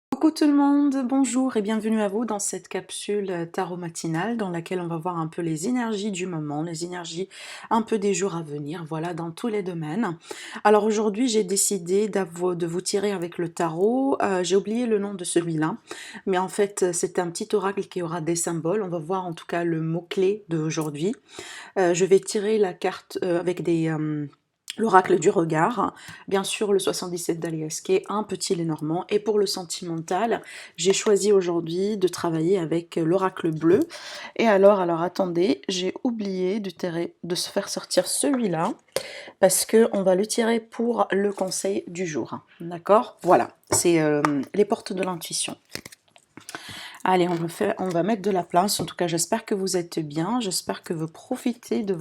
Coucou tout le monde, bonjour et bienvenue à vous dans cette capsule tarot matinale dans laquelle on va voir un peu les énergies du moment, les énergies un peu des jours à venir, voilà, dans tous les domaines. Alors aujourd'hui, j'ai décidé de vous tirer avec le tarot. J'ai oublié le nom de celui-là, mais en fait, c'est un petit oracle qui aura des symboles. On va voir en tout cas le mot-clé d'aujourd'hui. Je vais tirer la carte avec l'oracle du regard, bien sûr le 77 d'Alias qui est un petit Lenormand, et pour le sentimental, j'ai choisi aujourd'hui de travailler avec l'oracle bleu. Et alors attendez, j'ai oublié de se faire sortir celui-là, parce que on va le tirer pour le conseil du jour, d'accord? Voilà, c'est les portes de l'intuition. Allez, on va mettre de la place. En tout cas, j'espère que vous êtes bien. J'espère que vous profitez de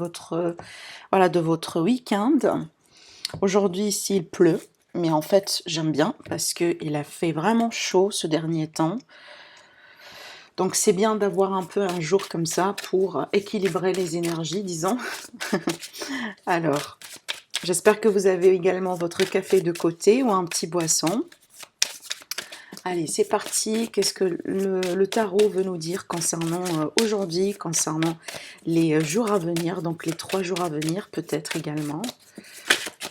voilà, de votre week-end. Aujourd'hui, ici, il pleut. Mais en fait, j'aime bien parce qu'il a fait vraiment chaud ce dernier temps. Donc, c'est bien d'avoir un peu un jour comme ça pour équilibrer les énergies, disons. Alors, j'espère que vous avez également votre café de côté ou un petit boisson. Allez, c'est parti. Qu'est-ce que le tarot veut nous dire concernant aujourd'hui, concernant les jours à venir, donc les 3 jours à venir peut-être également.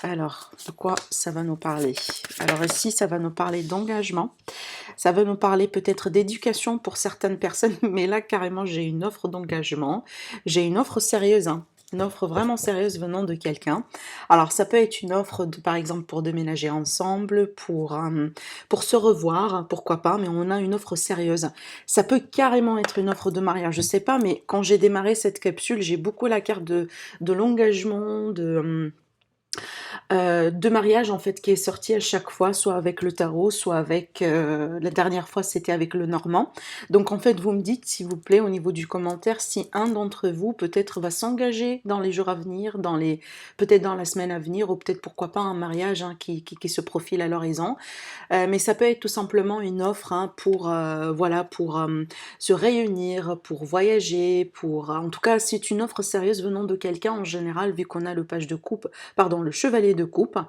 Alors, de quoi ça va nous parler? Alors ici, ça va nous parler d'engagement. Ça va nous parler peut-être d'éducation pour certaines personnes, mais là, carrément, j'ai une offre d'engagement. J'ai une offre sérieuse, hein. Une offre vraiment sérieuse venant de quelqu'un. Alors, ça peut être une offre, par exemple, pour déménager ensemble, pour se revoir, pourquoi pas, mais on a une offre sérieuse. Ça peut carrément être une offre de mariage, je sais pas, mais quand j'ai démarré cette capsule, j'ai beaucoup la carte de l'engagement, de mariage en fait qui est sorti à chaque fois, soit avec le tarot, soit avec la dernière fois c'était avec le normand. Donc en fait vous me dites s'il vous plaît au niveau du commentaire si un d'entre vous peut-être va s'engager dans les jours à venir, peut-être dans la semaine à venir, ou peut-être pourquoi pas un mariage hein, qui se profile à l'horizon. Mais ça peut être tout simplement une offre hein, pour voilà pour se réunir, pour voyager, pour en tout cas c'est une offre sérieuse venant de quelqu'un en général vu qu'on a le page de coupe, pardon le chevalier de coupe,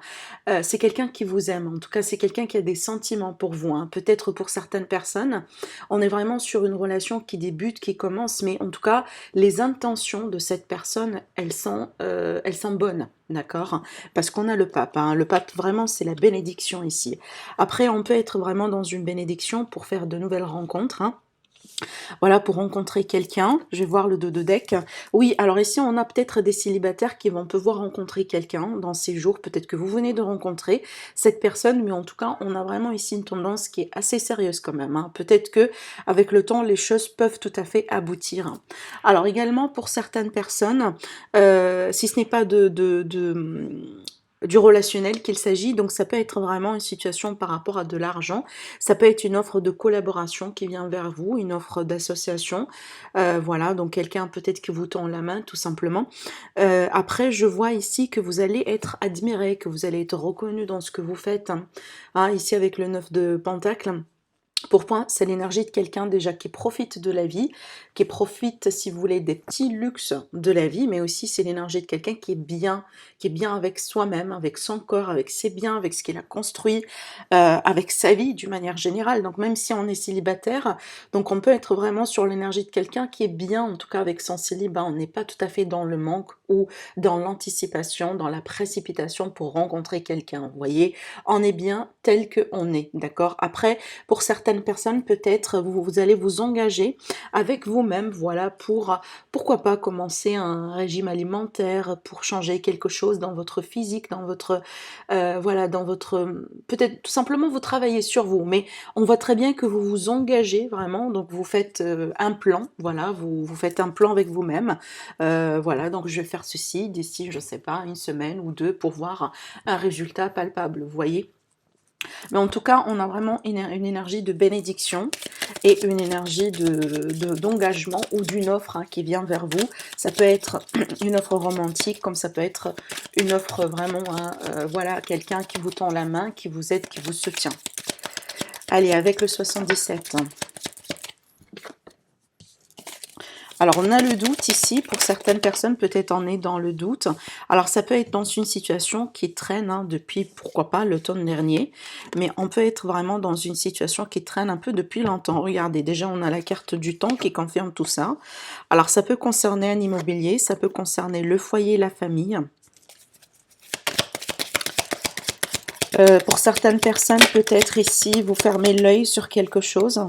c'est quelqu'un qui vous aime, en tout cas c'est quelqu'un qui a des sentiments pour vous, hein. Peut-être pour certaines personnes, on est vraiment sur une relation qui débute, qui commence, mais en tout cas les intentions de cette personne, elles sont bonnes, d'accord? Parce qu'on a le pape, hein. Le pape vraiment c'est la bénédiction ici. Après on peut être vraiment dans une bénédiction pour faire de nouvelles rencontres, hein. Voilà, pour rencontrer quelqu'un. Je vais voir le dos de deck. Oui, alors ici, on a peut-être des célibataires qui vont pouvoir rencontrer quelqu'un dans ces jours. Peut-être que vous venez de rencontrer cette personne, mais en tout cas, on a vraiment ici une tendance qui est assez sérieuse quand même, hein. Peut-être que avec le temps, les choses peuvent tout à fait aboutir. Alors également, pour certaines personnes, si ce n'est pas du relationnel qu'il s'agit, donc ça peut être vraiment une situation par rapport à de l'argent, ça peut être une offre de collaboration qui vient vers vous, une offre d'association, voilà, donc quelqu'un peut-être qui vous tend la main tout simplement. Après je vois ici que vous allez être admiré, que vous allez être reconnu dans ce que vous faites, hein. Hein, ici avec le 9 de Pentacle. Pourquoi? C'est l'énergie de quelqu'un déjà qui profite de la vie, qui profite, si vous voulez, des petits luxes de la vie, mais aussi c'est l'énergie de quelqu'un qui est bien avec soi-même, avec son corps, avec ses biens, avec ce qu'il a construit, avec sa vie d'une manière générale. Donc même si on est célibataire, donc on peut être vraiment sur l'énergie de quelqu'un qui est bien, en tout cas avec son célibat. On n'est pas tout à fait dans le manque ou dans l'anticipation, dans la précipitation pour rencontrer quelqu'un. Vous voyez, on est bien tel que on est, d'accord? Après, pour certaines personnes, peut-être vous allez vous engager avec vous-même, voilà, pourquoi pas commencer un régime alimentaire, pour changer quelque chose dans votre physique, dans votre voilà, dans votre peut-être tout simplement vous travaillez sur vous, mais on voit très bien que vous vous engagez vraiment, donc vous faites un plan, voilà, vous faites un plan avec vous-même, voilà, donc je vais faire ceci d'ici, je sais pas, une semaine ou deux pour voir un résultat palpable, vous voyez. Mais en tout cas, on a vraiment une énergie de bénédiction et une énergie d'engagement ou d'une offre hein, qui vient vers vous. Ça peut être une offre romantique, comme ça peut être une offre vraiment, hein, voilà, quelqu'un qui vous tend la main, qui vous aide, qui vous soutient. Allez, avec le 77. Alors, on a le doute ici, pour certaines personnes, peut-être on est dans le doute. Alors ça peut être dans une situation qui traîne hein, depuis, pourquoi pas, l'automne dernier, mais on peut être vraiment dans une situation qui traîne un peu depuis longtemps. Regardez, déjà on a la carte du temps qui confirme tout ça. Alors ça peut concerner un immobilier, ça peut concerner le foyer, la famille. Pour certaines personnes, peut-être ici, vous fermez l'œil sur quelque chose.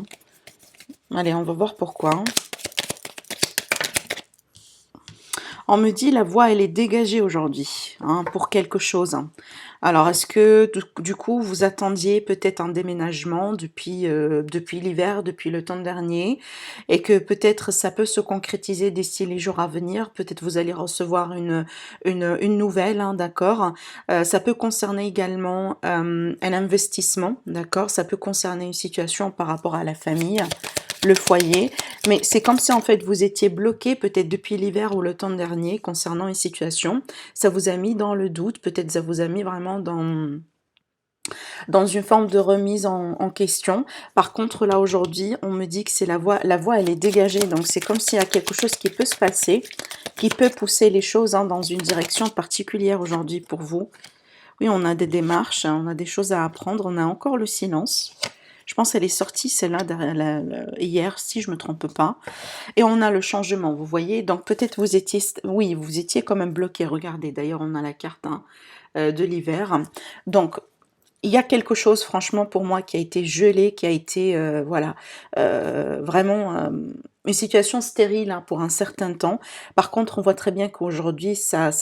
Allez, on va voir pourquoi. On me dit la voie elle est dégagée aujourd'hui hein, pour quelque chose. Alors est-ce que du coup vous attendiez peut-être un déménagement depuis l'hiver, depuis le temps dernier et que peut-être ça peut se concrétiser d'ici les jours à venir. Peut-être vous allez recevoir une nouvelle, hein, d'accord. Ça peut concerner également un investissement, d'accord. Ça peut concerner une situation par rapport à la famille, le foyer, mais c'est comme si en fait vous étiez bloqué peut-être depuis l'hiver ou le temps dernier concernant une situation, ça vous a mis dans le doute, peut-être ça vous a mis vraiment dans une forme de remise en question. Par contre là aujourd'hui on me dit que c'est la voie elle est dégagée, donc c'est comme s'il y a quelque chose qui peut se passer, qui peut pousser les choses hein, dans une direction particulière aujourd'hui pour vous. Oui, on a des démarches, on a des choses à apprendre, on a encore le silence. Je pense qu'elle est sortie celle-là hier, si je me trompe pas. Et on a le changement, vous voyez. Donc peut-être vous étiez, oui, vous étiez quand même bloqué. Regardez, d'ailleurs, on a la carte hein, de l'hiver. Donc il y a quelque chose, franchement, pour moi, qui a été gelé, qui a été, voilà, vraiment une situation stérile hein, pour un certain temps. Par contre, on voit très bien qu'aujourd'hui, ça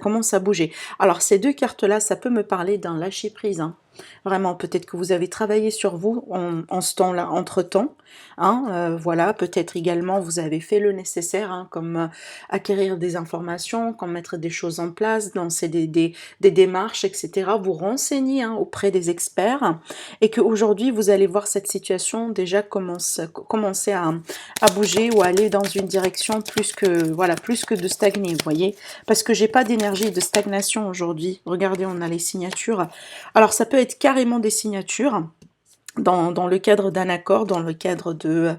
commence à bouger. Alors, ces deux cartes-là, ça peut me parler d'un lâcher-prise. Hein. Vraiment, peut-être que vous avez travaillé sur vous en ce temps-là, entre-temps. Hein, voilà, peut-être également, vous avez fait le nécessaire, hein, comme acquérir des informations, comme mettre des choses en place, lancer des démarches, etc. Vous renseigner hein, auprès des experts et qu'aujourd'hui, vous allez voir cette situation déjà commencer à bouger ou aller dans une direction plus que, voilà, plus que de stagner, vous voyez. Parce que j'ai pas d'énergie de stagnation aujourd'hui. Regardez, on a les signatures. Alors, ça peut être carrément des signatures. Dans le cadre d'un accord, dans le cadre de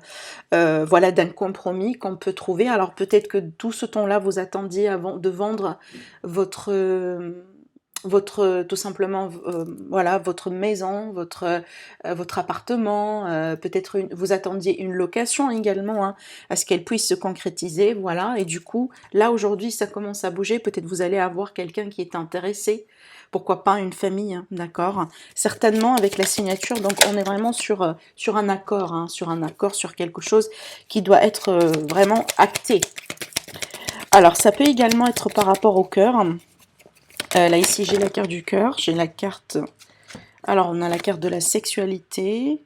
voilà d'un compromis qu'on peut trouver. Alors peut-être que tout ce temps-là vous attendiez avant de vendre votre tout simplement voilà votre maison, votre appartement, peut-être vous attendiez une location également hein, à ce qu'elle puisse se concrétiser, voilà. Et du coup là aujourd'hui ça commence à bouger. Peut-être vous allez avoir quelqu'un qui est intéressé. Pourquoi pas une famille, hein, d'accord. Certainement avec la signature, donc on est vraiment sur un accord, hein, sur quelque chose qui doit être vraiment acté. Alors ça peut également être par rapport au cœur. Là ici j'ai la carte du cœur, j'ai la carte... Alors on a la carte de la sexualité.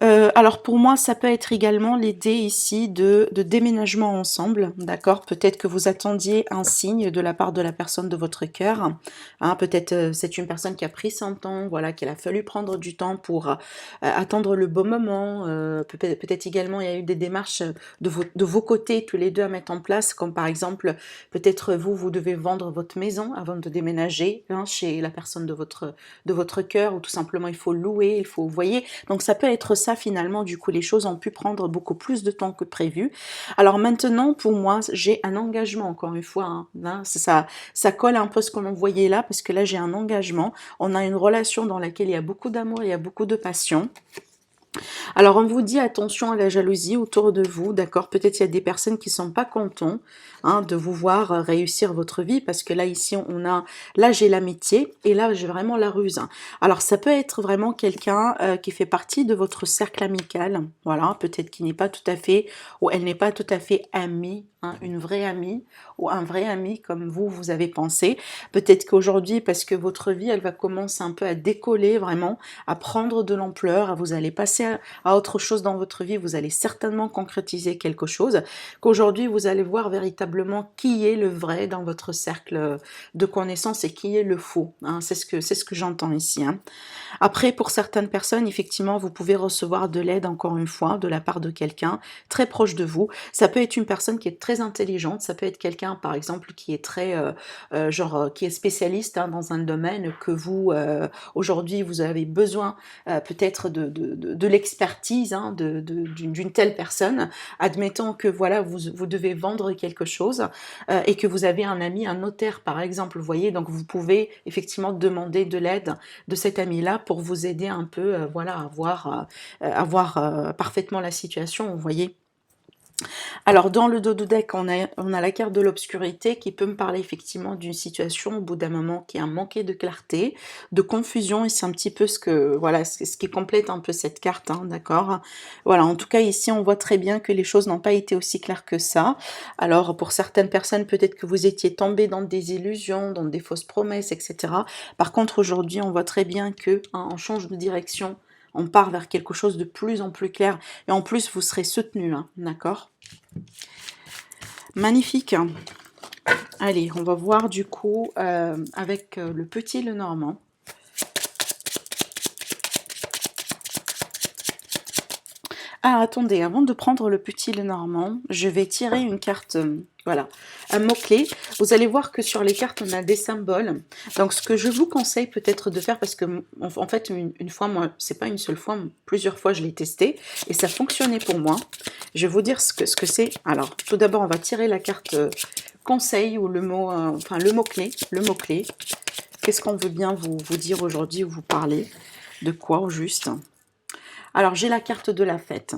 Alors pour moi, ça peut être également l'idée ici de déménagement ensemble, d'accord. Peut-être que vous attendiez un signe de la part de la personne de votre cœur. Hein, peut-être c'est une personne qui a pris son temps, voilà, qu'il a fallu prendre du temps pour attendre le bon moment. Peut-être également il y a eu des démarches de vos côtés, tous les deux à mettre en place, comme par exemple, peut-être vous devez vendre votre maison avant de déménager hein, chez la personne de votre cœur, ou tout simplement il faut louer, il faut, vous voyez. Donc ça peut être ça finalement, du coup les choses ont pu prendre beaucoup plus de temps que prévu. Alors maintenant pour moi j'ai un engagement encore une fois, hein, ça colle un peu ce que l'on voyait là, parce que là j'ai un engagement, on a une relation dans laquelle il y a beaucoup d'amour, il y a beaucoup de passion. Alors on vous dit attention à la jalousie autour de vous, d'accord. Peut-être il y a des personnes qui sont pas contentes hein, de vous voir réussir votre vie, parce que là ici on a, là j'ai l'amitié et là j'ai vraiment la ruse. Alors ça peut être vraiment quelqu'un qui fait partie de votre cercle amical, voilà, peut-être qu'il n'est pas tout à fait, ou elle n'est pas tout à fait amie, hein, une vraie amie ou un vrai ami comme vous avez pensé. Peut-être qu'aujourd'hui, parce que votre vie elle va commencer un peu à décoller vraiment, à prendre de l'ampleur, vous allez passer à autre chose dans votre vie, vous allez certainement concrétiser quelque chose, qu'aujourd'hui vous allez voir véritablement qui est le vrai dans votre cercle de connaissances et qui est le faux, hein. C'est ce que j'entends ici, hein. Après, pour certaines personnes, effectivement, vous pouvez recevoir de l'aide, encore une fois, de la part de quelqu'un très proche de vous. Ça peut être une personne qui est très intelligente, ça peut être quelqu'un, par exemple, qui est très, qui est spécialiste hein, dans un domaine que vous, aujourd'hui, vous avez besoin peut-être de l'expertise l'expertise hein, d'une telle personne. Admettons que voilà, vous devez vendre quelque chose et que vous avez un ami, un notaire par exemple, vous voyez, donc vous pouvez effectivement demander de l'aide de cet ami-là pour vous aider un peu, voilà, à voir parfaitement la situation, vous voyez. Alors, dans le dodo deck, on a la carte de l'obscurité qui peut me parler effectivement d'une situation au bout d'un moment qui a manqué de clarté, de confusion, et c'est un petit peu ce que, voilà, ce qui complète un peu cette carte, hein, d'accord? Voilà, en tout cas, ici, on voit très bien que les choses n'ont pas été aussi claires que ça. Alors, pour certaines personnes, peut-être que vous étiez tombé dans des illusions, dans des fausses promesses, etc. Par contre, aujourd'hui, on voit très bien que, hein, on change de direction, on part vers quelque chose de plus en plus clair, et en plus, vous serez soutenu, hein, d'accord? Magnifique. Allez, on va voir du coup avec le petit Lenormand. Ah, attendez, avant de prendre le petit Lenormand, je vais tirer une carte, voilà, un mot-clé. Vous allez voir que sur les cartes, on a des symboles. Donc, ce que je vous conseille peut-être de faire, parce que, en fait, une fois, moi, c'est pas une seule fois, plusieurs fois, je l'ai testé, et ça fonctionnait pour moi. Je vais vous dire ce que c'est. Alors, tout d'abord, on va tirer la carte conseil, ou le mot, enfin, le mot-clé, Qu'est-ce qu'on veut bien vous dire aujourd'hui, ou vous parler? De quoi, au juste? Alors, j'ai la carte de la fête.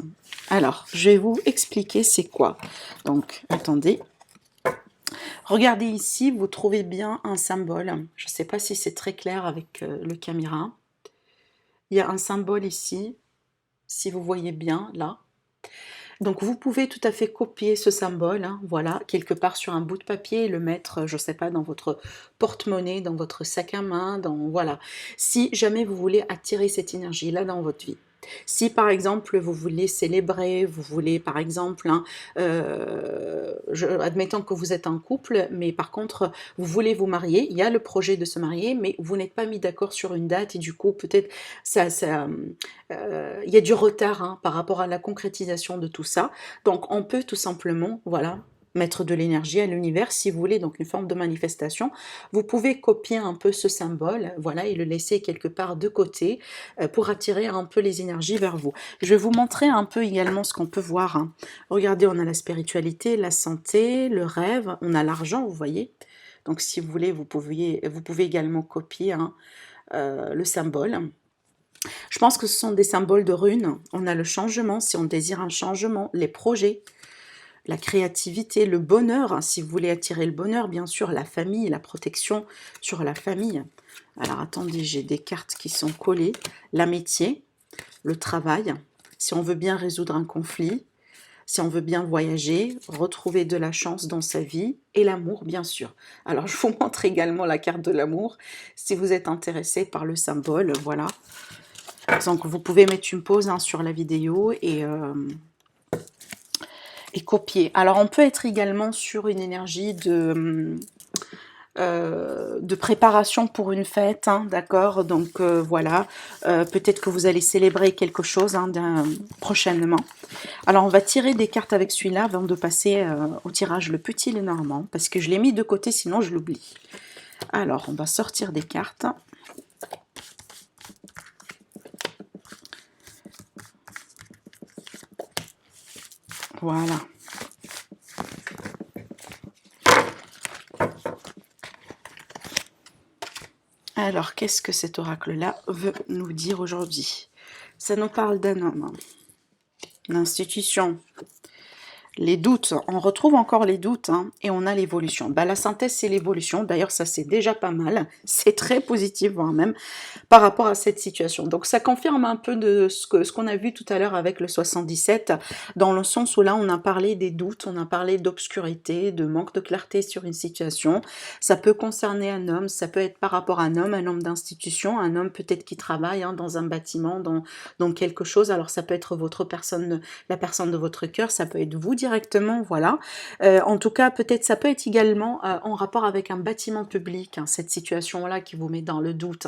Alors, je vais vous expliquer c'est quoi. Donc, attendez. Regardez ici, vous trouvez bien un symbole. Je ne sais pas si c'est très clair avec le caméra. Il y a un symbole ici, si vous voyez bien, là. Donc, vous pouvez tout à fait copier ce symbole, hein, voilà, quelque part sur un bout de papier et le mettre, je ne sais pas, dans votre porte-monnaie, dans votre sac à main, voilà. Si jamais vous voulez attirer cette énergie-là dans votre vie. Si par exemple vous voulez célébrer, vous voulez par exemple, hein, admettons que vous êtes en couple, mais par contre vous voulez vous marier, il y a le projet de se marier, mais vous n'êtes pas mis d'accord sur une date et du coup peut-être il y a du retard hein, par rapport à la concrétisation de tout ça. Donc on peut tout simplement, voilà, mettre de l'énergie à l'univers, si vous voulez, donc une forme de manifestation. Vous pouvez copier un peu ce symbole, voilà, et le laisser quelque part de côté pour attirer un peu les énergies vers vous. Je vais vous montrer un peu également ce qu'on peut voir. Hein. Regardez, on a la spiritualité, la santé, le rêve, on a l'argent, vous voyez. Donc si vous voulez, vous pouvez également copier hein, le symbole. Je pense que ce sont des symboles de runes. On a le changement, si on désire un changement, les projets, la créativité, le bonheur, hein, si vous voulez attirer le bonheur, bien sûr, la famille, la protection sur la famille. Alors attendez, j'ai des cartes qui sont collées. L'amitié, le travail, si on veut bien résoudre un conflit, si on veut bien voyager, retrouver de la chance dans sa vie, et l'amour, bien sûr. Alors, je vous montre également la carte de l'amour, si vous êtes intéressé par le symbole, voilà. Donc, vous pouvez mettre une pause hein, sur la vidéo et copier. Alors, on peut être également sur une énergie de préparation pour une fête, hein, d'accord? Donc voilà, peut-être que vous allez célébrer quelque chose hein, prochainement. Alors on va tirer des cartes avec celui-là avant de passer au tirage le petit Lenormand, parce que je l'ai mis de côté, sinon je l'oublie. Alors on va sortir des cartes. Voilà. Alors, qu'est-ce que cet oracle-là veut nous dire aujourd'hui? Ça nous parle d'un homme, une institution, les doutes, on retrouve encore les doutes hein, et on a l'évolution. Bah, la synthèse, c'est l'évolution. D'ailleurs, ça, c'est déjà pas mal. C'est très positif, voire même, par rapport à cette situation. Donc, ça confirme un peu de ce qu'on a vu tout à l'heure avec le 77, dans le sens où là, on a parlé des doutes, on a parlé d'obscurité, de manque de clarté sur une situation. Ça peut concerner un homme, ça peut être par rapport à un homme d'institution, un homme peut-être qui travaille hein, dans un bâtiment, dans quelque chose. Alors, ça peut être votre personne, la personne de votre cœur, ça peut être vous directement, voilà. En tout cas, peut-être ça peut être également en rapport avec un bâtiment public, hein, cette situation-là qui vous met dans le doute.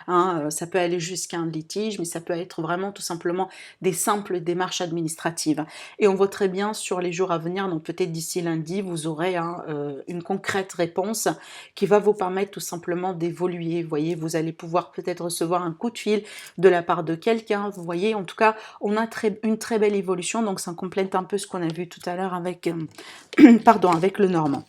Ça peut aller jusqu'à un litige, mais ça peut être vraiment tout simplement des simples démarches administratives. Et on voit très bien sur les jours à venir, donc peut-être d'ici lundi, vous aurez une concrète réponse qui va vous permettre tout simplement d'évoluer. Vous voyez, vous allez pouvoir peut-être recevoir un coup de fil de la part de quelqu'un. Vous voyez, en tout cas, on a une très belle évolution, donc ça complète un peu ce qu'on a vu tout à l'heure avec, pardon, avec le normand.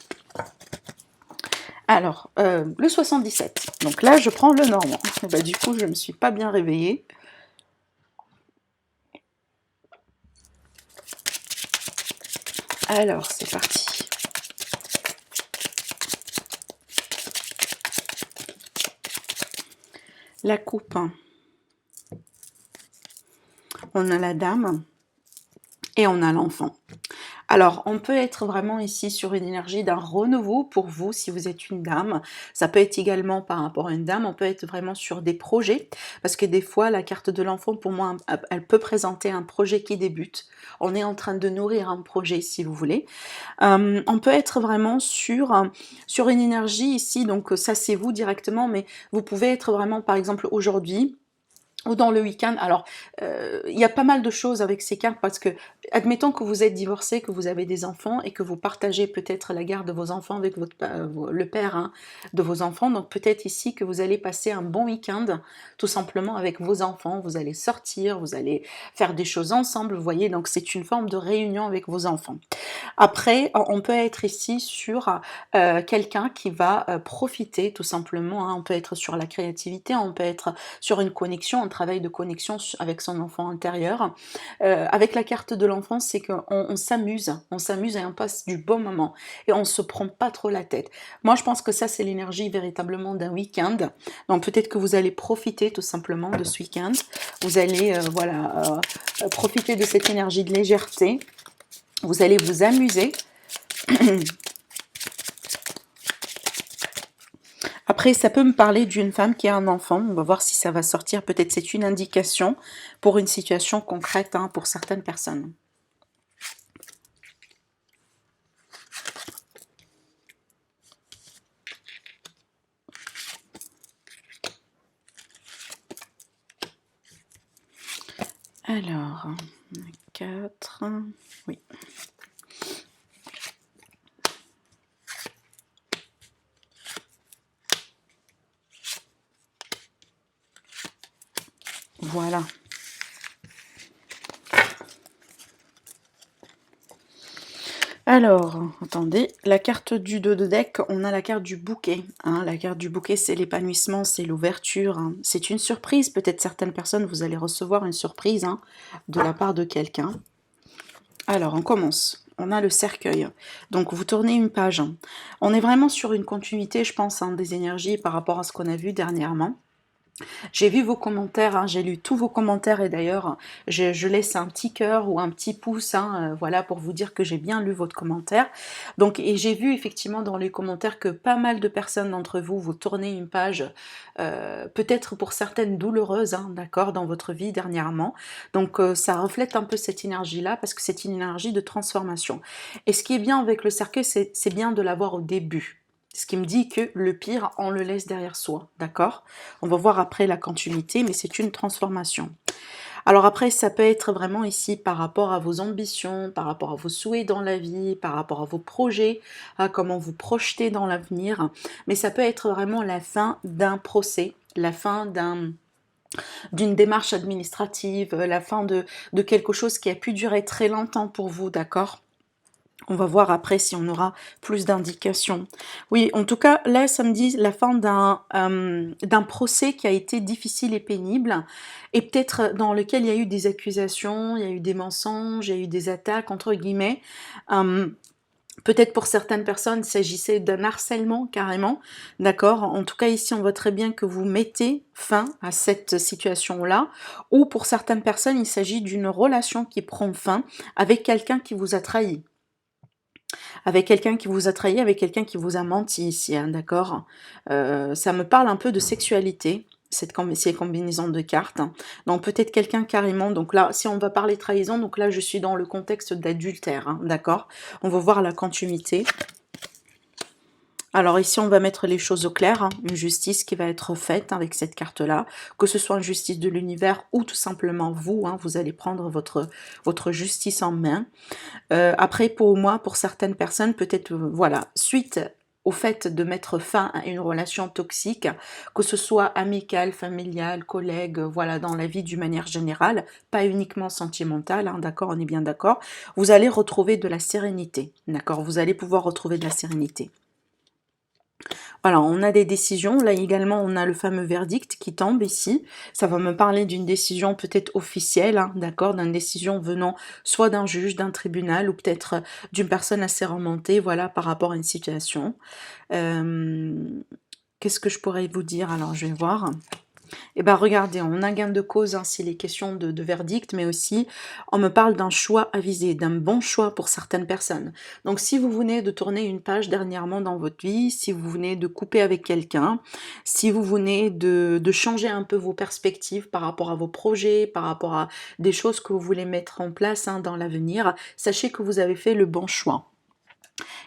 Alors, le 77. Donc là, je prends le normand. Et bah, du coup, je ne me suis pas bien réveillée. Alors, c'est parti. La coupe. On a la dame et on a l'enfant. Alors, on peut être vraiment ici sur une énergie d'un renouveau pour vous, si vous êtes une dame. Ça peut être également par rapport à une dame, on peut être vraiment sur des projets, parce que des fois, la carte de l'enfant, pour moi, elle peut présenter un projet qui débute. On est en train de nourrir un projet, si vous voulez. On peut être vraiment sur une énergie ici, donc ça c'est vous directement, mais vous pouvez être vraiment, par exemple, aujourd'hui, ou dans le week-end. Alors, il y a pas mal de choses avec ces cartes parce que, admettons que vous êtes divorcé, que vous avez des enfants et que vous partagez peut-être la garde de vos enfants avec le père de vos enfants. Donc peut-être ici que vous allez passer un bon week-end tout simplement avec vos enfants. Vous allez sortir, vous allez faire des choses ensemble, vous voyez. Donc c'est une forme de réunion avec vos enfants. Après, on peut être ici sur quelqu'un qui va profiter tout simplement. On peut être sur la créativité, on peut être sur une connexion, un travail de connexion avec son enfant intérieur. Avec la carte de l'enfant, c'est qu'on s'amuse et on passe du bon moment et on se prend pas trop la tête. Moi, je pense que ça, c'est l'énergie véritablement d'un week-end. Donc peut-être que vous allez profiter tout simplement de ce week-end. Vous allez profiter de cette énergie de légèreté. Vous allez vous amuser. Après, ça peut me parler d'une femme qui a un enfant. On va voir si ça va sortir. Peut-être c'est une indication pour une situation concrète pour certaines personnes. Alors, 4, oui. Voilà. Alors, attendez, la carte du dos de deck, on a la carte du bouquet. La carte du bouquet, c'est l'épanouissement, c'est l'ouverture. C'est une surprise, peut-être certaines personnes, vous allez recevoir une surprise de la part de quelqu'un. Alors, on commence. On a le cercueil. Donc, vous tournez une page. On est vraiment sur une continuité, je pense, des énergies par rapport à ce qu'on a vu dernièrement. J'ai vu vos commentaires, j'ai lu tous vos commentaires et d'ailleurs je laisse un petit cœur ou un petit pouce, voilà, pour vous dire que j'ai bien lu votre commentaire. Donc, et j'ai vu effectivement dans les commentaires que pas mal de personnes d'entre vous, vous tournez une page, peut-être pour certaines douloureuses, d'accord, dans votre vie dernièrement. Donc ça reflète un peu cette énergie-là parce que c'est une énergie de transformation. Et ce qui est bien avec le cercueil, c'est bien de l'avoir au début. Ce qui me dit que le pire, on le laisse derrière soi, d'accord? On va voir après la continuité, mais c'est une transformation. Alors après, ça peut être vraiment ici par rapport à vos ambitions, par rapport à vos souhaits dans la vie, par rapport à vos projets, à comment vous projetez dans l'avenir. Mais ça peut être vraiment la fin d'un procès, la fin d'une démarche administrative, la fin de quelque chose qui a pu durer très longtemps pour vous, d'accord? On va voir après si on aura plus d'indications. Oui, en tout cas, là, ça me dit la fin d'un procès qui a été difficile et pénible, et peut-être dans lequel il y a eu des accusations, il y a eu des mensonges, il y a eu des attaques, entre guillemets. Peut-être pour certaines personnes, il s'agissait d'un harcèlement carrément, d'accord? En tout cas, ici, on voit très bien que vous mettez fin à cette situation-là, ou pour certaines personnes, il s'agit d'une relation qui prend fin avec quelqu'un qui vous a trahi. Avec quelqu'un qui vous a trahi, avec quelqu'un qui vous a menti ici, d'accord? Ça me parle un peu de sexualité. ces combinaisons de cartes. Donc peut-être quelqu'un carrément, donc là, si on va parler trahison, donc là je suis dans le contexte d'adultère, hein, d'accord? On va voir la continuité. Alors ici, on va mettre les choses au clair, hein, une justice qui va être faite avec cette carte-là, que ce soit une justice de l'univers ou tout simplement vous, hein, vous allez prendre votre justice en main. Après, pour moi, pour certaines personnes, peut-être, voilà, suite au fait de mettre fin à une relation toxique, que ce soit amicale, familiale, collègue, voilà, dans la vie d'une manière générale, pas uniquement sentimentale, hein, d'accord, on est bien d'accord, vous allez retrouver de la sérénité, d'accord, vous allez pouvoir retrouver de la sérénité. Voilà, on a des décisions. Là également, on a le fameux verdict qui tombe ici. Ça va me parler d'une décision peut-être officielle, hein, d'accord, d'une décision venant soit d'un juge, d'un tribunal ou peut-être d'une personne assez remontée, voilà, par rapport à une situation. Euh, Qu'est-ce que je pourrais vous dire? Alors, je vais voir. Eh bien, regardez, on a gain de cause, hein, s'il est question de verdict, mais aussi, on me parle d'un choix avisé, d'un bon choix pour certaines personnes. Donc, si vous venez de tourner une page dernièrement dans votre vie, si vous venez de couper avec quelqu'un, si vous venez de changer un peu vos perspectives par rapport à vos projets, par rapport à des choses que vous voulez mettre en place, hein, dans l'avenir, sachez que vous avez fait le bon choix.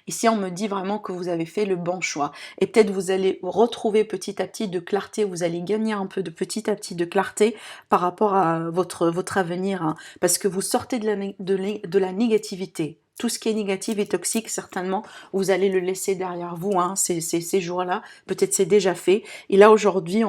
Ici, on me dit vraiment que vous avez fait le bon choix. Et peut-être vous allez retrouver petit à petit de clarté, vous allez gagner un peu de petit à petit de clarté par rapport à votre avenir, hein, parce que vous sortez de la négativité. Tout ce qui est négatif et toxique, certainement, vous allez le laisser derrière vous, hein, ces jours-là. Peut-être c'est déjà fait. Et là, aujourd'hui,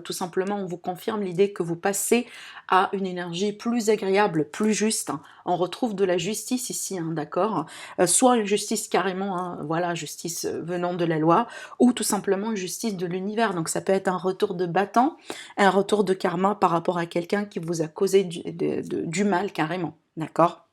tout simplement, on vous confirme l'idée que vous passez à une énergie plus agréable, plus juste, hein. On retrouve de la justice ici, hein, d'accord? Soit une justice carrément, hein, voilà, justice venant de la loi, ou tout simplement une justice de l'univers. Donc ça peut être un retour de bâton, un retour de karma par rapport à quelqu'un qui vous a causé du mal carrément, d'accord?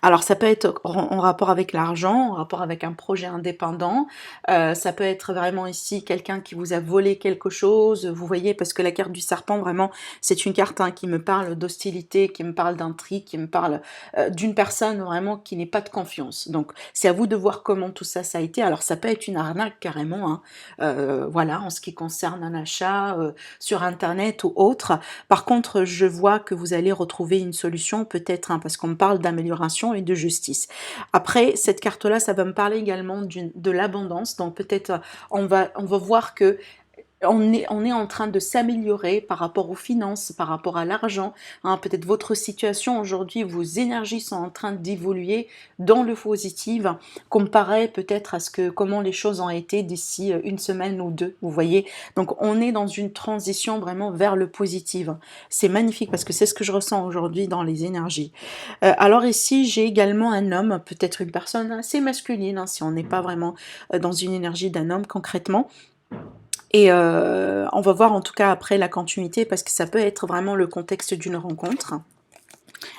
Alors ça peut être en rapport avec l'argent, en rapport avec un projet indépendant, ça peut être vraiment ici quelqu'un qui vous a volé quelque chose, vous voyez, parce que la carte du serpent, vraiment, c'est une carte, hein, qui me parle d'hostilité, qui me parle d'intrigue, qui me parle d'une personne vraiment qui n'est pas de confiance. Donc c'est à vous de voir comment tout ça, ça a été. Alors ça peut être une arnaque carrément, hein, voilà, en ce qui concerne un achat sur Internet ou autre. Par contre, je vois que vous allez retrouver une solution peut-être, hein, parce qu'on me parle d'amélioration et de justice. Après, cette carte-là, ça va me parler également de l'abondance. Donc peut-être on va voir que on est en train de s'améliorer par rapport aux finances, par rapport à l'argent, hein. Peut-être votre situation aujourd'hui, vos énergies sont en train d'évoluer dans le positif, comparé peut-être à comment les choses ont été d'ici une semaine ou deux, vous voyez. Donc on est dans une transition vraiment vers le positif. C'est magnifique parce que c'est ce que je ressens aujourd'hui dans les énergies. Alors ici, j'ai également un homme, peut-être une personne assez masculine, hein, si on n'est pas vraiment dans une énergie d'un homme concrètement. Et on va voir en tout cas après la continuité parce que ça peut être vraiment le contexte d'une rencontre.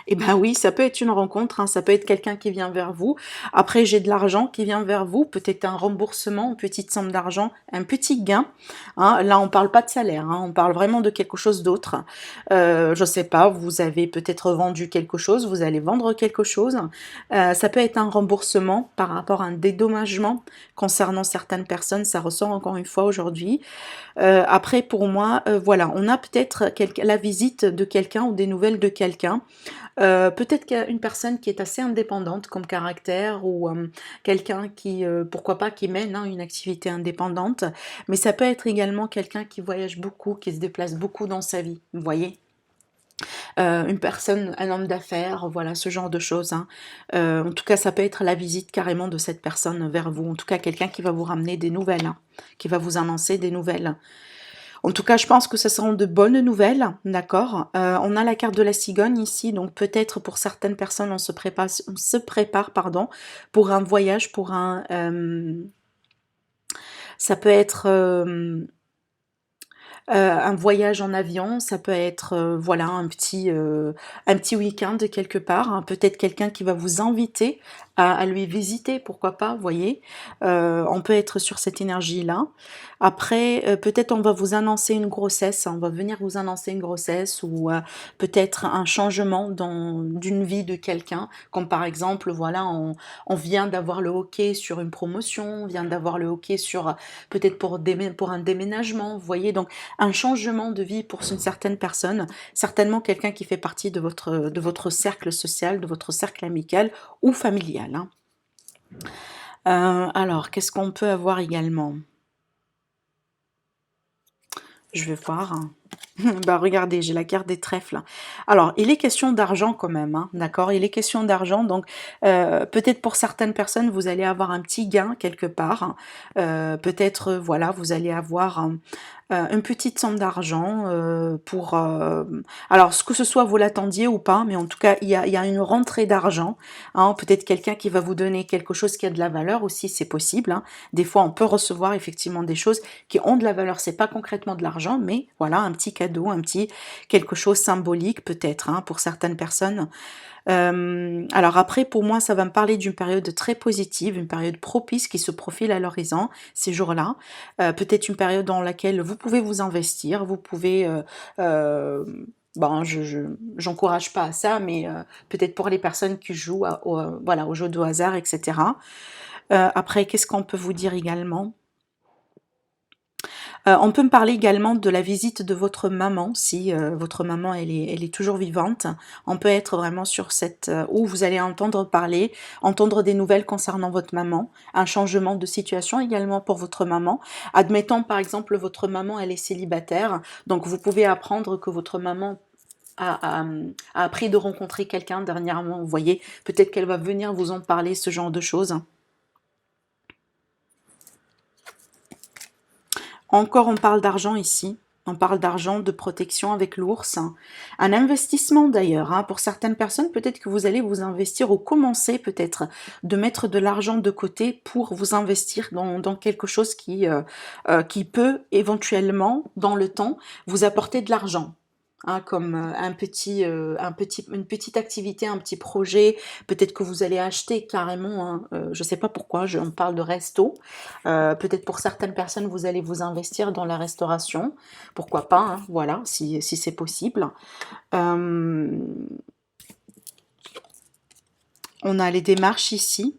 Eh ben oui, ça peut être une rencontre, hein, ça peut être quelqu'un qui vient vers vous. Après, j'ai de l'argent qui vient vers vous, peut-être un remboursement, une petite somme d'argent, un petit gain, hein. Là, on parle pas de salaire, hein, on parle vraiment de quelque chose d'autre. Je sais pas, vous avez peut-être vendu quelque chose, vous allez vendre quelque chose. Ça peut être un remboursement par rapport à un dédommagement concernant certaines personnes, ça ressort encore une fois aujourd'hui. Après, pour moi, voilà, on a peut-être la visite de quelqu'un ou des nouvelles de quelqu'un. Peut-être qu'il y a une personne qui est assez indépendante comme caractère ou quelqu'un qui, pourquoi pas, qui mène, hein, une activité indépendante. Mais ça peut être également quelqu'un qui voyage beaucoup, qui se déplace beaucoup dans sa vie, vous voyez. Une personne, un homme d'affaires, voilà, ce genre de choses, hein. En tout cas, ça peut être la visite carrément de cette personne vers vous. En tout cas, quelqu'un qui va vous ramener des nouvelles, hein, qui va vous annoncer des nouvelles. En tout cas, je pense que ce seront de bonnes nouvelles, d'accord. On a la carte de la cigogne ici, donc peut-être pour certaines personnes, on se prépare, pardon, pour un voyage, ça peut être un voyage en avion, ça peut être voilà un petit week-end quelque part, hein. Peut-être quelqu'un qui va vous inviter à lui visiter, pourquoi pas, vous voyez. On peut être sur cette énergie-là. Après, peut-être on va vous annoncer une grossesse, on va venir vous annoncer une grossesse ou peut-être un changement d'une vie de quelqu'un, comme par exemple, voilà, on vient d'avoir le hockey sur une promotion, on vient d'avoir le hockey sur peut-être pour un déménagement, vous voyez. Donc, un changement de vie pour une certaine personne, certainement quelqu'un qui fait partie de votre cercle social, de votre cercle amical ou familial, hein. Alors, qu'est-ce qu'on peut avoir également? Je vais voir, hein. Bah regardez, j'ai la carte des trèfles. Alors, il est question d'argent quand même, hein, d'accord? Il est question d'argent, donc peut-être pour certaines personnes, vous allez avoir un petit gain quelque part, hein. Peut-être, voilà, vous allez avoir une petite somme d'argent pour... alors, ce que ce soit vous l'attendiez ou pas, mais en tout cas, il y a une rentrée d'argent, hein. Peut-être quelqu'un qui va vous donner quelque chose qui a de la valeur aussi, c'est possible, hein. Des fois, on peut recevoir effectivement des choses qui ont de la valeur. C'est pas concrètement de l'argent, mais voilà, un petit cadeau, un petit quelque chose symbolique peut-être, hein, pour certaines personnes. Alors après, pour moi, ça va me parler d'une période très positive, une période propice qui se profile à l'horizon, ces jours-là. Peut-être une période dans laquelle vous pouvez vous investir, vous pouvez... bon, j'encourage pas à ça, mais peut-être pour les personnes qui jouent voilà, au jeu de hasard, etc. Après, qu'est-ce qu'on peut vous dire également? On peut me parler également de la visite de votre maman, si votre maman elle est toujours vivante. On peut être vraiment sur cette... où vous allez entendre parler, entendre des nouvelles concernant votre maman, un changement de situation également pour votre maman. Admettons par exemple votre maman elle est célibataire, donc vous pouvez apprendre que votre maman a appris de rencontrer quelqu'un dernièrement, vous voyez, peut-être qu'elle va venir vous en parler, ce genre de choses. Encore, on parle d'argent ici. On parle d'argent, de protection avec l'ours. Un investissement d'ailleurs, hein. Pour certaines personnes, peut-être que vous allez vous investir ou commencer peut-être de mettre de l'argent de côté pour vous investir dans quelque chose qui peut éventuellement, dans le temps, vous apporter de l'argent. Hein, comme une petite activité, un petit projet, peut-être que vous allez acheter carrément, hein, je ne sais pas pourquoi, on parle de resto, peut-être pour certaines personnes, vous allez vous investir dans la restauration, pourquoi pas, hein, voilà, si c'est possible. Euh, on a les démarches ici,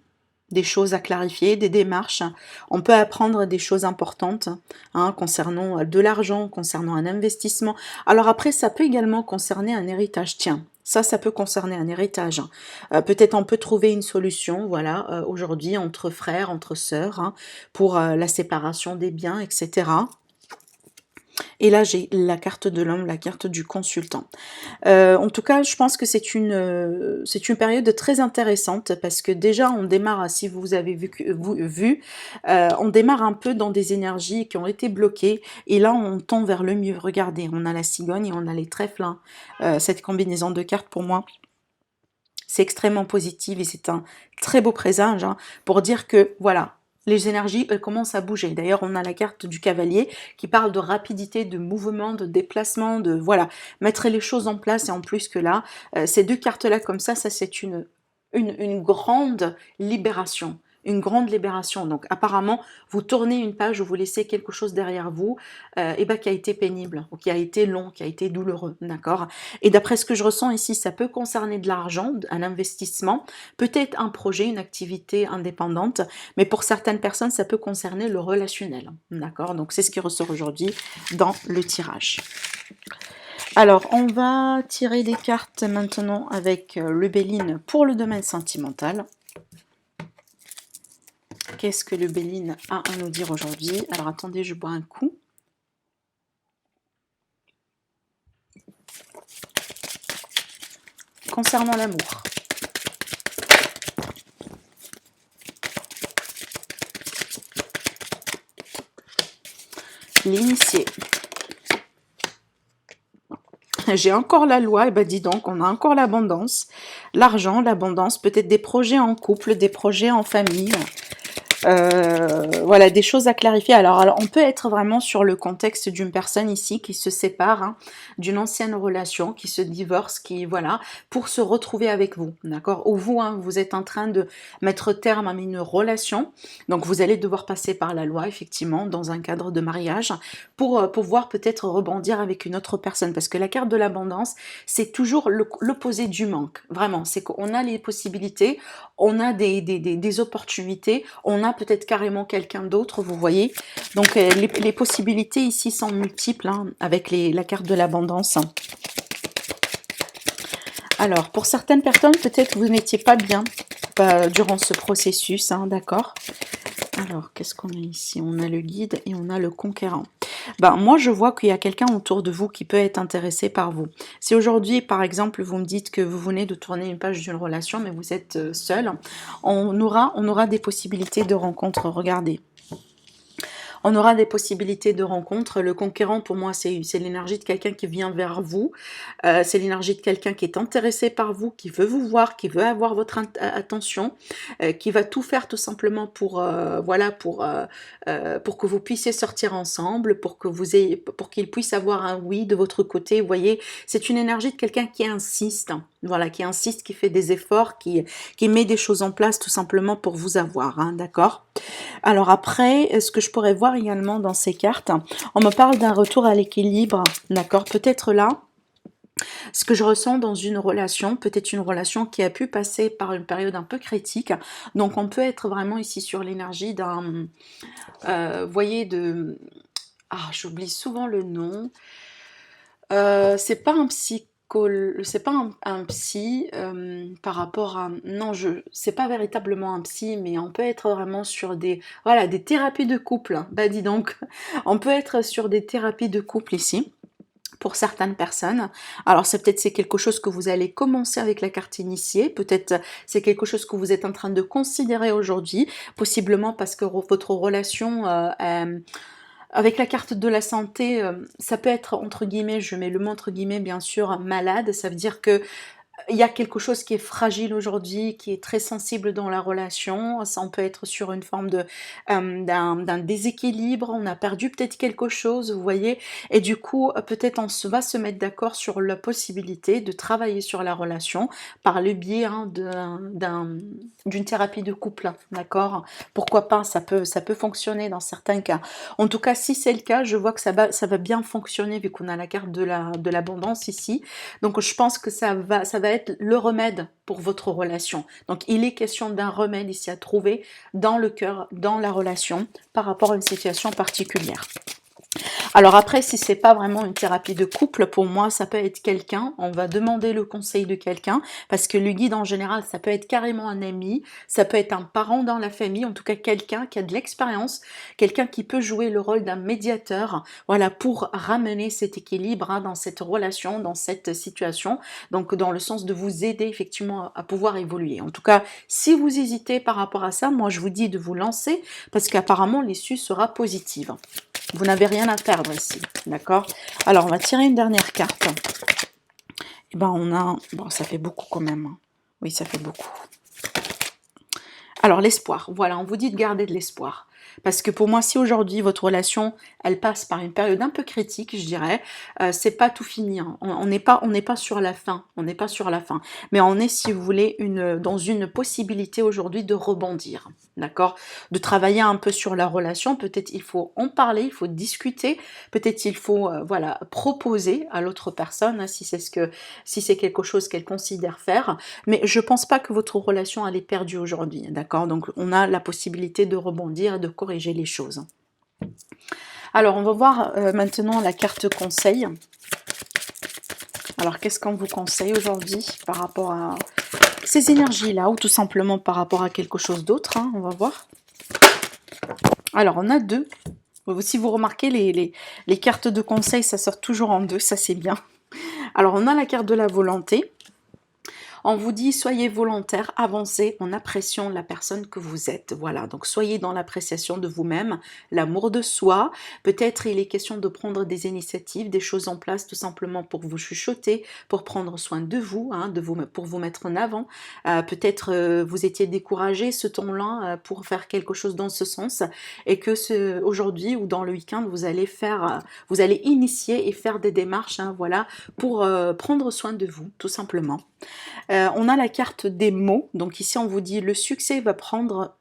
des choses à clarifier, des démarches. On peut apprendre des choses importantes, hein, concernant de l'argent, concernant un investissement. Alors après, ça peut également concerner un héritage. Tiens, ça peut concerner un héritage. Peut-être on peut trouver une solution, voilà, aujourd'hui entre frères, entre sœurs, hein, pour la séparation des biens, etc. Et là, j'ai la carte de l'homme, la carte du consultant. En tout cas, je pense que c'est une période très intéressante parce que déjà, on démarre, si vous avez on démarre un peu dans des énergies qui ont été bloquées et là, on tend vers le mieux. Regardez, on a la cigogne et on a les trèfles, hein. Cette combinaison de cartes, pour moi, c'est extrêmement positif et c'est un très beau présage, hein, pour dire que, voilà, les énergies, elles commencent à bouger. D'ailleurs, on a la carte du cavalier qui parle de rapidité, de mouvement, de déplacement, de, voilà, mettre les choses en place. Et en plus que là, ces deux cartes-là comme ça c'est une grande libération. Une grande libération. Donc apparemment, vous tournez une page où vous laissez quelque chose derrière vous, et ben, qui a été pénible, ou qui a été long, qui a été douloureux, d'accord? Et d'après ce que je ressens ici, ça peut concerner de l'argent, un investissement, peut-être un projet, une activité indépendante, mais pour certaines personnes, ça peut concerner le relationnel, d'accord? Donc c'est ce qui ressort aujourd'hui dans le tirage. Alors, on va tirer des cartes maintenant avec le Béline pour le domaine sentimental. Qu'est-ce que le Béline a à nous dire aujourd'hui? Alors, attendez, je bois un coup. Concernant l'amour. L'initié. J'ai encore la loi, et ben dis donc, on a encore l'abondance, l'argent, l'abondance, peut-être des projets en couple, des projets en famille. Voilà, des choses à clarifier. Alors, on peut être vraiment sur le contexte d'une personne ici qui se sépare hein, d'une ancienne relation, qui se divorce, qui voilà, pour se retrouver avec vous, d'accord? Ou vous, hein, vous êtes en train de mettre terme à une relation, donc vous allez devoir passer par la loi, effectivement, dans un cadre de mariage, pour pouvoir peut-être rebondir avec une autre personne, parce que la carte de l'abondance, c'est toujours l'opposé du manque, vraiment, c'est qu'on a les possibilités, on a des opportunités, on a peut-être carrément quelqu'un d'autre, vous voyez. Donc les possibilités ici sont multiples hein, avec la carte de l'abondance. Alors, pour certaines personnes, peut-être vous n'étiez pas bien durant ce processus, hein, d'accord? Alors, qu'est-ce qu'on a ici? On a le guide et on a le conquérant. Ben, moi, je vois qu'il y a quelqu'un autour de vous qui peut être intéressé par vous. Si aujourd'hui, par exemple, vous me dites que vous venez de tourner une page d'une relation, mais vous êtes seul, on aura des possibilités de rencontre. Regardez. On aura des possibilités de rencontre. Le conquérant, pour moi, c'est l'énergie de quelqu'un qui vient vers vous. C'est l'énergie de quelqu'un qui est intéressé par vous, qui veut vous voir, qui veut avoir votre attention, qui va tout faire tout simplement voilà, pour que vous puissiez sortir ensemble, pour qu'il puisse avoir un oui de votre côté. Vous voyez, c'est une énergie de quelqu'un qui insiste. Voilà, qui insiste, qui fait des efforts, qui met des choses en place tout simplement pour vous avoir, hein, d'accord? Alors après, ce que je pourrais voir également dans ces cartes, on me parle d'un retour à l'équilibre, d'accord? Peut-être là, ce que je ressens dans une relation, peut-être une relation qui a pu passer par une période un peu critique, donc on peut être vraiment ici sur l'énergie d'un, voyez, j'oublie souvent le nom, c'est pas un psy. C'est pas un psy par rapport à non c'est pas véritablement un psy, mais on peut être vraiment sur des voilà des thérapies de couple hein. Bah dis donc on peut être sur des thérapies de couple ici pour certaines personnes. Alors c'est quelque chose que vous allez commencer avec la carte initiée, peut-être c'est quelque chose que vous êtes en train de considérer aujourd'hui, possiblement parce que votre relation avec la carte de la santé, ça peut être entre guillemets, je mets le mot entre guillemets bien sûr, malade, ça veut dire que il y a quelque chose qui est fragile aujourd'hui, qui est très sensible dans la relation. Ça, on peut être sur une forme d'un déséquilibre. On a perdu peut-être quelque chose, vous voyez. Et du coup, peut-être va se mettre d'accord sur la possibilité de travailler sur la relation par le biais hein, d'une thérapie de couple, d'accord? Pourquoi pas? Ça peut fonctionner dans certains cas. En tout cas, si c'est le cas, je vois que ça va bien fonctionner vu qu'on a la carte de l'abondance ici. Donc, je pense que ça va être le remède pour votre relation. Donc, il est question d'un remède ici à trouver dans le cœur, dans la relation, par rapport à une situation particulière. Alors après, si c'est pas vraiment une thérapie de couple, pour moi, ça peut être quelqu'un, on va demander le conseil de quelqu'un, parce que le guide en général, ça peut être carrément un ami, ça peut être un parent dans la famille, en tout cas quelqu'un qui a de l'expérience, quelqu'un qui peut jouer le rôle d'un médiateur, voilà, pour ramener cet équilibre hein, dans cette relation, dans cette situation, donc dans le sens de vous aider effectivement à pouvoir évoluer. En tout cas, si vous hésitez par rapport à ça, moi je vous dis de vous lancer, parce qu'apparemment l'issue sera positive. Vous n'avez rien à perdre ici, d'accord? Alors, on va tirer une dernière carte. Et ben, on a... Bon, ça fait beaucoup quand même. Hein. Oui, ça fait beaucoup. Alors, l'espoir. Voilà, on vous dit de garder de l'espoir. Parce que pour moi, si aujourd'hui, votre relation, elle passe par une période un peu critique, je dirais, c'est pas tout fini. Hein. On n'est pas sur la fin. On n'est pas sur la fin. Mais on est, si vous voulez, dans une possibilité aujourd'hui de rebondir. D'accord? De travailler un peu sur la relation. Peut-être il faut en parler, il faut discuter. Peut-être il faut, voilà, proposer à l'autre personne, hein, si c'est quelque chose qu'elle considère faire. Mais je pense pas que votre relation, elle est perdue aujourd'hui. D'accord? Donc, on a la possibilité de rebondir, de corriger les choses. Alors, on va voir maintenant la carte conseil. Alors, qu'est-ce qu'on vous conseille aujourd'hui par rapport à ces énergies-là ou tout simplement par rapport à quelque chose d'autre hein, on va voir. Alors, on a deux. Si vous remarquez, les cartes de conseil, ça sort toujours en deux, ça c'est bien. Alors, on a la carte de la volonté. On vous dit soyez volontaire, avancez en appréciant la personne que vous êtes. Voilà, donc soyez dans l'appréciation de vous-même, l'amour de soi. Peut-être il est question de prendre des initiatives, des choses en place tout simplement pour vous chuchoter, pour prendre soin de vous, hein, pour vous mettre en avant. Peut-être vous étiez découragé ce temps-là pour faire quelque chose dans ce sens et que aujourd'hui ou dans le week-end vous allez initier et faire des démarches, hein, voilà, pour prendre soin de vous, tout simplement. On a la carte des mots, donc ici on vous dit le succès va prendre...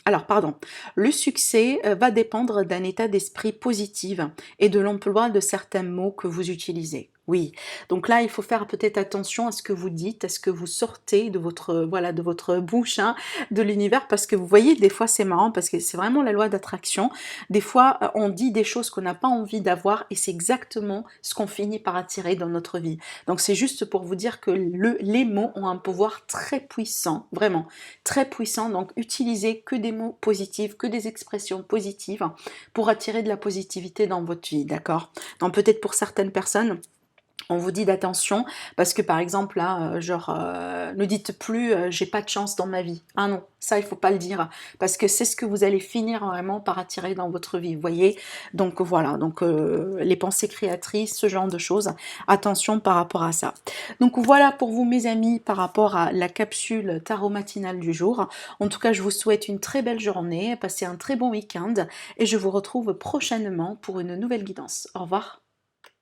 Alors, pardon, le succès va dépendre d'un état d'esprit positif et de l'emploi de certains mots que vous utilisez. Oui, donc là, il faut faire peut-être attention à ce que vous dites, à ce que vous sortez de votre, voilà, de votre bouche, hein, de l'univers, parce que vous voyez, des fois, c'est marrant, parce que c'est vraiment la loi d'attraction. Des fois, on dit des choses qu'on n'a pas envie d'avoir, et c'est exactement ce qu'on finit par attirer dans notre vie. Donc, c'est juste pour vous dire que les mots ont un pouvoir très puissant, vraiment, très puissant. Donc, utilisez que des mots positifs, que des expressions positives pour attirer de la positivité dans votre vie, d'accord? Donc, peut-être pour certaines personnes, on vous dit d'attention parce que par exemple là, ne dites plus j'ai pas de chance dans ma vie. Ah non, ça il faut pas le dire parce que c'est ce que vous allez finir vraiment par attirer dans votre vie, vous voyez. Donc voilà, donc les pensées créatrices, ce genre de choses, attention par rapport à ça. Donc voilà pour vous mes amis par rapport à la capsule tarot matinale du jour. En tout cas, je vous souhaite une très belle journée, passez un très bon week-end et je vous retrouve prochainement pour une nouvelle guidance. Au revoir.